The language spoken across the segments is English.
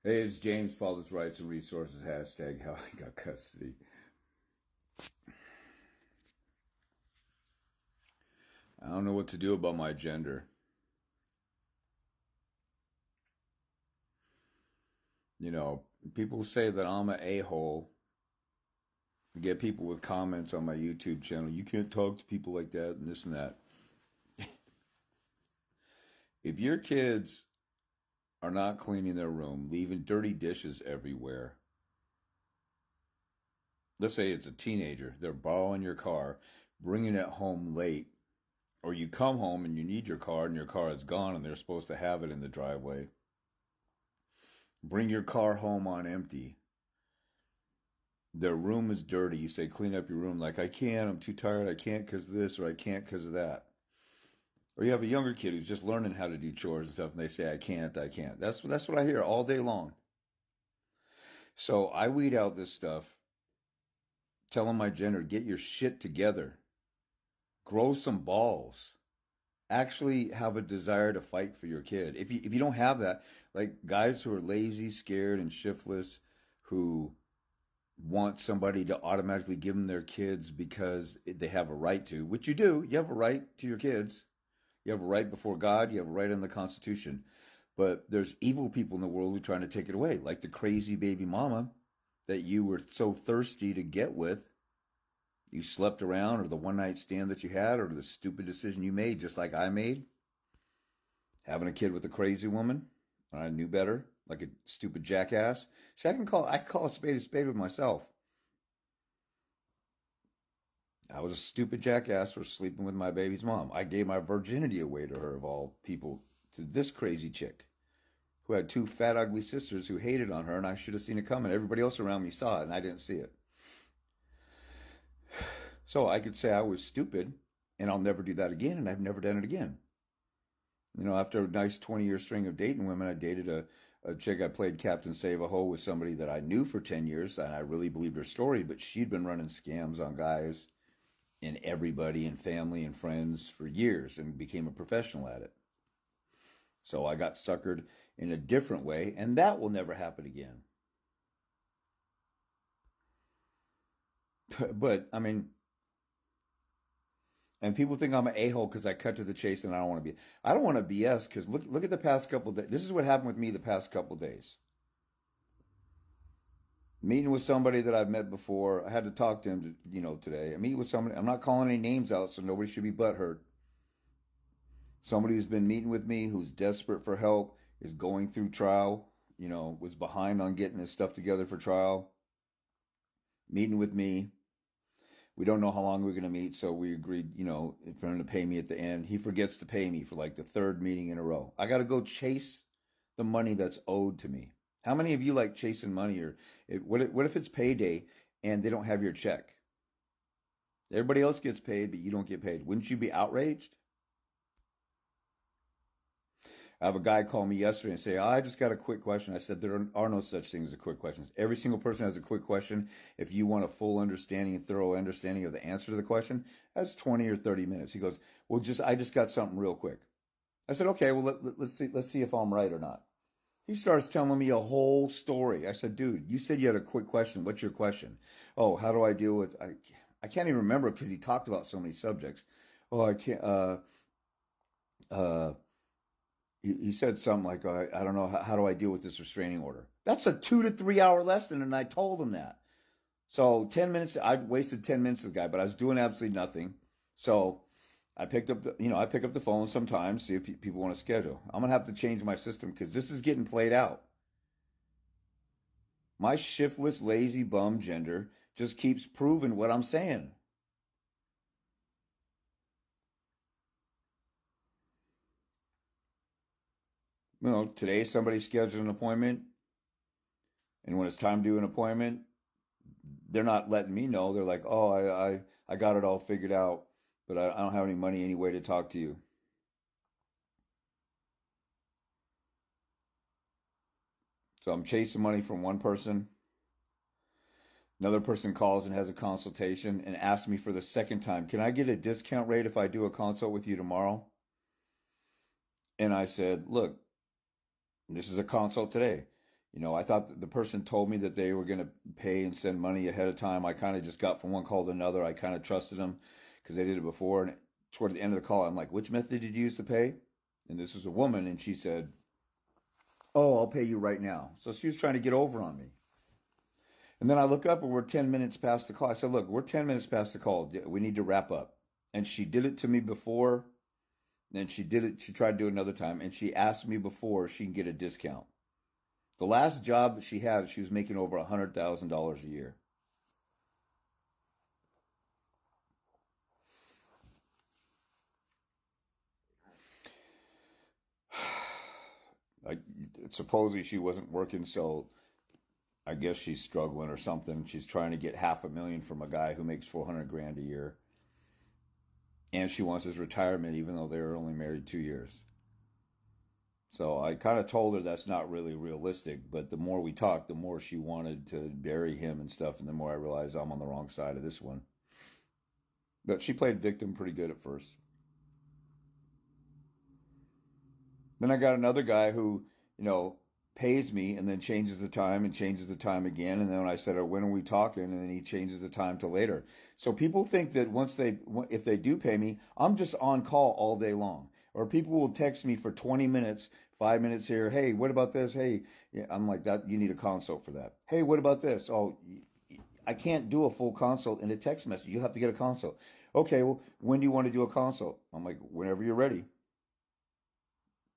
Hey, it's James, Father's Rights and Resources, hashtag how I got custody. I don't know what to do about my gender. You know, people say that I'm an a-hole. I get people with comments on my YouTube channel. You can't talk to people like that and this and that. If your kids are not cleaning their room, leaving dirty dishes everywhere, let's say it's a teenager, they're borrowing your car, bringing it home late, or you come home and you need your car and your car is gone and they're supposed to have it in the driveway. Bring your car home on empty. Their room is dirty. You say, clean up your room. Like, I can't. I'm too tired. I can't because of this or I can't because of that. Or you have a younger kid who's just learning how to do chores and stuff and they say, I can't, I can't. That's what I hear all day long. So I weed out this stuff, telling my gender, get your shit together. Grow some balls. Actually have a desire to fight for your kid. If you don't have that, like guys who are lazy, scared, and shiftless, who want somebody to automatically give them their kids because they have a right to, which you do. You have a right to your kids. You have a right before God. You have a right in the Constitution. But there's evil people in the world who are trying to take it away, like the crazy baby mama that you were so thirsty to get with. You slept around, or the one night stand that you had, or the stupid decision you made, just like I made. Having a kid with a crazy woman. I knew better, like a stupid jackass. See, I call a spade with myself. I was a stupid jackass for sleeping with my baby's mom. I gave my virginity away to her, of all people, to this crazy chick who had two fat, ugly sisters who hated on her, and I should have seen it coming. Everybody else around me saw it, and I didn't see it. So I could say I was stupid, and I'll never do that again, and I've never done it again. You know, after a nice 20-year string of dating women, I dated a chick. I played Captain Save-A-Ho with somebody that I knew for 10 years, and I really believed her story, but she'd been running scams on guys and everybody and family and friends for years and became a professional at it. So I got suckered in a different way, and that will never happen again. But, I mean, and people think I'm an a-hole because I cut to the chase and I don't want to be. I don't want to BS because look at the past couple of days. This is what happened with me the past couple of days. Meeting with somebody that I've met before. I had to talk to him, today. I meet with somebody. I'm not calling any names out, so nobody should be butthurt. Somebody who's been meeting with me, who's desperate for help, is going through trial. Was behind on getting his stuff together for trial. Meeting with me. We don't know how long we're going to meet, so we agreed, for him to pay me at the end. He forgets to pay me for like the third meeting in a row. I got to go chase the money that's owed to me. How many of you like chasing money? Or what if it's payday and they don't have your check? Everybody else gets paid, but you don't get paid. Wouldn't you be outraged? I have a guy call me yesterday and say, I just got a quick question. I said, there are no such things as quick questions. Every single person has a quick question. If you want a full understanding and thorough understanding of the answer to the question, that's 20 or 30 minutes. He goes, well, I just got something real quick. I said, okay, well, let's see if I'm right or not. He starts telling me a whole story. I said, dude, you said you had a quick question. What's your question? Oh, how do I deal with, I can't even remember because he talked about so many subjects. Oh, I can't, he said something like, I don't know, how do I deal with this restraining order? That's a 2 to 3 hour lesson, and I told him that. So 10 minutes, I wasted 10 minutes with the guy, but I was doing absolutely nothing. So I pick up the phone sometimes, see if people want to schedule. I'm going to have to change my system because this is getting played out. My shiftless, lazy bum gender just keeps proving what I'm saying. Today somebody scheduled an appointment, and when it's time to do an appointment, they're not letting me know. They're like, oh, I got it all figured out, but I don't have any money anyway to talk to you. So I'm chasing money from one person. Another person calls and has a consultation and asks me for the second time, can I get a discount rate if I do a consult with you tomorrow? And I said, look, this is a consult today. I thought the person told me that they were going to pay and send money ahead of time. I kind of just got from one call to another. I kind of trusted them because they did it before. And toward the end of the call, I'm like, which method did you use to pay? And this was a woman, and she said, oh, I'll pay you right now. So she was trying to get over on me. And then I look up and we're 10 minutes past the call. I said, look, we're 10 minutes past the call. We need to wrap up. And she did it to me before. Then she did it. She tried to do it another time. And she asked me before she can get a discount. The last job that she had, she was making over $100,000 a year. Supposedly she wasn't working, so I guess she's struggling or something. She's trying to get $500,000 from a guy who makes 400 grand a year. And she wants his retirement even though they were only married 2 years. So I kind of told her that's not really realistic, but the more we talked, the more she wanted to bury him and stuff, and the more I realized I'm on the wrong side of this one. But she played victim pretty good at first. Then I got another guy who, pays me and then changes the time and changes the time again. And then when I said, when are we talking? And then he changes the time to later. So people think that if they do pay me, I'm just on call all day long. Or people will text me for 20 minutes, 5 minutes here. Hey, what about this? Hey, yeah, I'm like that. You need a consult for that. Hey, what about this? Oh, I can't do a full consult in a text message. You have to get a consult. Okay, well, when do you want to do a consult? I'm like, whenever you're ready.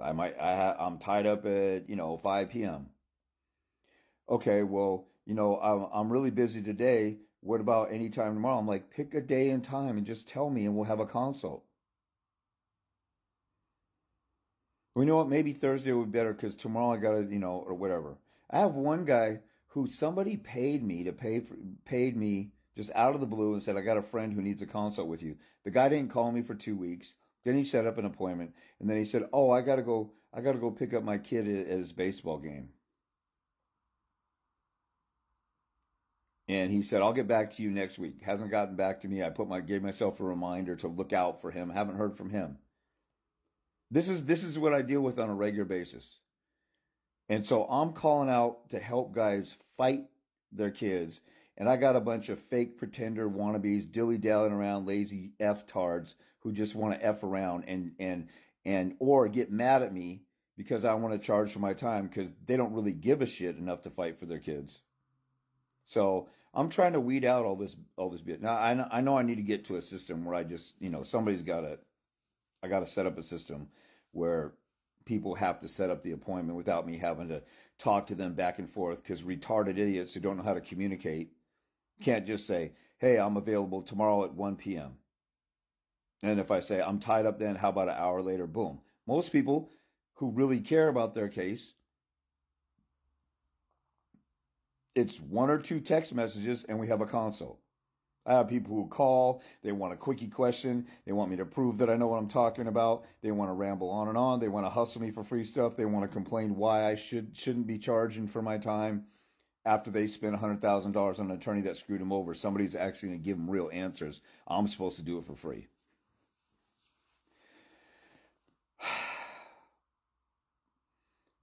I'm tied up at 5 p.m. Okay, well, I'm really busy today. What about any time tomorrow? I'm like, pick a day and time and just tell me and we'll have a consult. Well, you know what? Maybe Thursday would be better because tomorrow I gotta, or whatever. I have one guy who somebody paid me just out of the blue and said, I got a friend who needs a consult with you. The guy didn't call me for 2 weeks. Then he set up an appointment, and then he said, "Oh, I gotta go pick up my kid at his baseball game." And he said, "I'll get back to you next week." Hasn't gotten back to me. Gave myself a reminder to look out for him. Haven't heard from him. This is what I deal with on a regular basis, and so I'm calling out to help guys fight their kids. And I got a bunch of fake pretender wannabes dilly-dallying around, lazy F-tards who just want to F around and or get mad at me because I want to charge for my time because they don't really give a shit enough to fight for their kids. So I'm trying to weed out all this bit. Now I know I need to get to a system where I just I got to set up a system where people have to set up the appointment without me having to talk to them back and forth because retarded idiots who don't know how to communicate can't just say, hey, I'm available tomorrow at 1 p.m. And if I say I'm tied up then, how about an hour later? Boom. Most people who really care about their case, it's 1 or 2 text messages and we have a consult. I have people who call, they want a quickie question, they want me to prove that I know what I'm talking about, they want to ramble on, they want to hustle me for free stuff, they want to complain why I shouldn't be charging for my time. After they spend $100,000 on an attorney that screwed them over, somebody's actually going to give them real answers. I'm supposed to do it for free.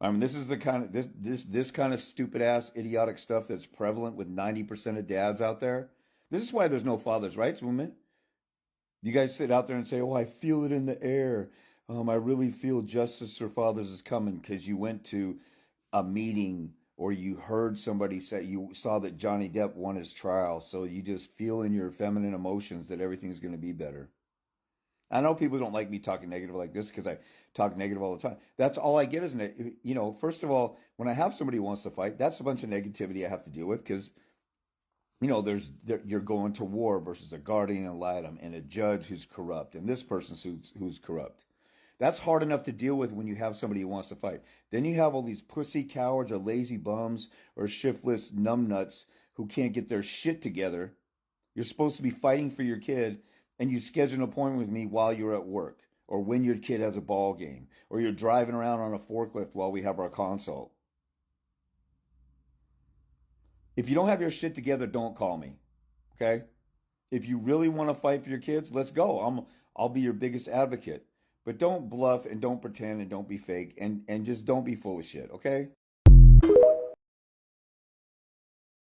I mean, this is the kind of this kind of stupid ass idiotic stuff that's prevalent with 90% of dads out there. This is why there's no fathers' rights movement. You guys sit out there and say, "Oh, I feel it in the air. I really feel justice for fathers is coming," because you went to a meeting or you heard somebody say, you saw that Johnny Depp won his trial, so you just feel in your feminine emotions that everything's going to be better. I know people don't like me talking negative like this because I talk negative all the time. That's all I get, isn't it? First of all, when I have somebody who wants to fight, that's a bunch of negativity I have to deal with because, you're going to war versus a guardian ad litem and a judge who's corrupt and this person who's corrupt. That's hard enough to deal with when you have somebody who wants to fight. Then you have all these pussy cowards or lazy bums or shiftless numbnuts who can't get their shit together. You're supposed to be fighting for your kid and you schedule an appointment with me while you're at work or when your kid has a ball game or you're driving around on a forklift while we have our consult. If you don't have your shit together, don't call me, okay? If you really want to fight for your kids, let's go. I'll be your biggest advocate. But don't bluff and don't pretend and don't be fake and just don't be full of shit, okay?